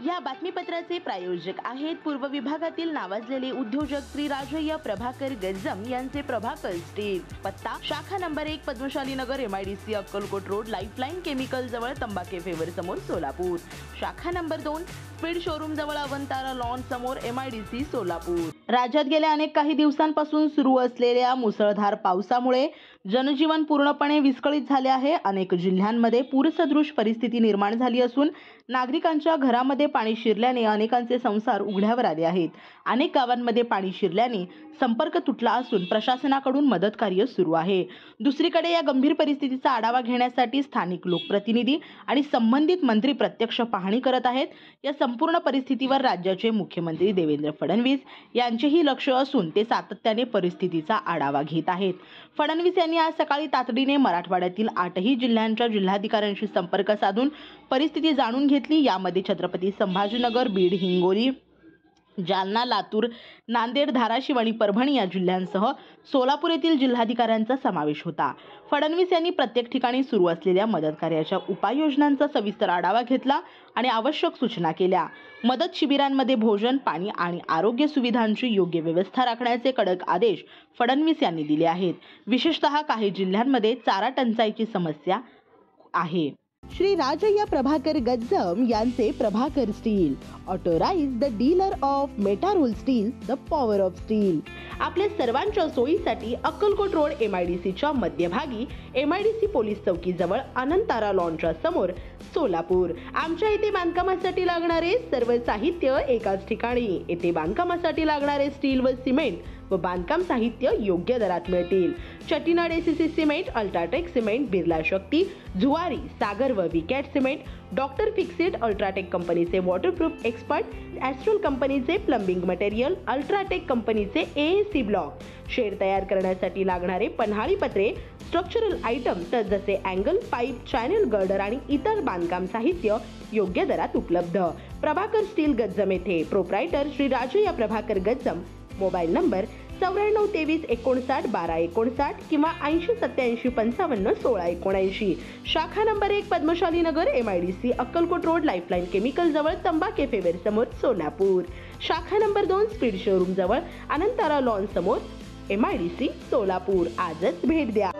या बातमीपत्राचे प्रायोजक आहेत पूर्व विभागातील नावाजलेले उद्योजक श्री राजय्या प्रभाकर गज्जम यांचे प्रभाकर स्टील। पत्ता शाखा नंबर 1 पद्मशाली नगर MIDC Akkalkot road lifeline chemical जवळ तंबाके फेवर समोर सोलापूर। शाखा नंबर 2 स्पीड शोरूम जवळ अवंतारा लॉन समोर MIDC सोलापूर। राज्यात गेल्या अनेक काही दिवसांपासून सुरू असलेल्या मुसळधार पावसामुळे जनजीवन पूर्णपणे विस्कळीत झाले आहे। अनेक जिल्ह्यांमध्ये पूरसदृश परिस्थिती निर्माण झाली असून नागरिकांच्या घरामध्ये पाणी शिरल्याने अनेकांचे संसार उघड्यावर आले आहेत। अनेक गावांमध्ये पाणी शिरल्याने संपर्क तुटला असून प्रशासनाकडून मदत कार्य सुरू आहे। दुसरीकडे या गंभीर परिस्थितीचा आढावा घेण्यासाठी स्थानिक लोकप्रतिनिधी आणि संबंधित मंत्री प्रत्यक्ष पाहणी करत आहेत। या संपूर्ण परिस्थितीवर राज्याचे मुख्यमंत्री देवेंद्र फडणवीस यांचेही लक्ष असून ते सातत्याने परिस्थितीचा आढावा घेत आहेत। फडणवीस यांनी आज सकाळी तातडीने मराठवाड्यातील 8ही जिल्ह्यांच्या जिल्हाधिकाऱ्यांशी संपर्क साधून परिस्थिती जाणून घेतली। यामध्ये छत्रपती संभाजीनगर, बीड, हिंगोली, जालना, लातूर, नांदेड, धाराशिव आणि परभणी या जिल्ह्यांसह सोलापूर येथील जिल्हाधिकाऱ्यांचा समावेश होता। फडणवीस यांनी प्रत्येक ठिकाणी सुरू असलेल्या मदत कार्याच्या उपाययोजनांचा सविस्तर आढावा घेतला आणि आवश्यक सूचना केल्या। मदत शिबिरांमध्ये भोजन, पाणी आणि आरोग्य सुविधांची योग्य व्यवस्था राखण्याचे कडक आदेश फडणवीस यांनी दिले आहेत। विशेषतः काही जिल्ह्यांमध्ये चारा टंचाईची समस्या आहे। श्री राजय्या प्रभाकर गज्जम यांचे Prabhakar steel, authorised the dealer of Metarol steel, the power of steel. आपल्या सर्वांच्या सोयीसाठी अक्कलकोट रोड MIDCच्या मध्यभागी MIDC पोलीस चौकी जवळ अनंतारा लॉनच्या समोर सोलापूर। आमच्या इथे बांधकामासाठी लागणारे सर्व साहित्य एकाच ठिकाणी। येथे बांधकामासाठी लागणारे स्टील व सिमेंट व बांधकाम साहित्य योग्य दरात मिळतील। Chettinad ACC cement, UltraTech cement, Birla Shakti, Zuari, Sagar व Vicat cement, doctor Fixit, UltraTech कंपनीचे वॉटरप्रूफ एक्सपर्ट, ॲस्ट्रल कंपनीचे प्लंबिंग मटेरियल, अल्ट्राटेक कंपनीचे AAC ब्लॉक, शेड तयार करण्यासाठी लागणारे पन्हाळी पत्रे, स्ट्रक्चरल आयटम जसे अँगल, पाईप, चॅनल गर्डर आणि इतर बांधकाम साहित्य योग्य दरात उपलब्ध। प्रभाकर स्टील गज्जम येथे proprietor Shri Rajayya Prabhakar Gajjam. Mobile number 9423591259 किंवा 8087551679। शाखा नंबर 1 पद्मशाली नगर MIDC Akkalkot road lifeline chemical जवळ तंबाके फेवर समोर सोलापूर। शाखा नंबर 2 स्पीड शोरूम जवळ अनंतारा लॉन समोर MIDC सोलापूर। आजच भेट द्या।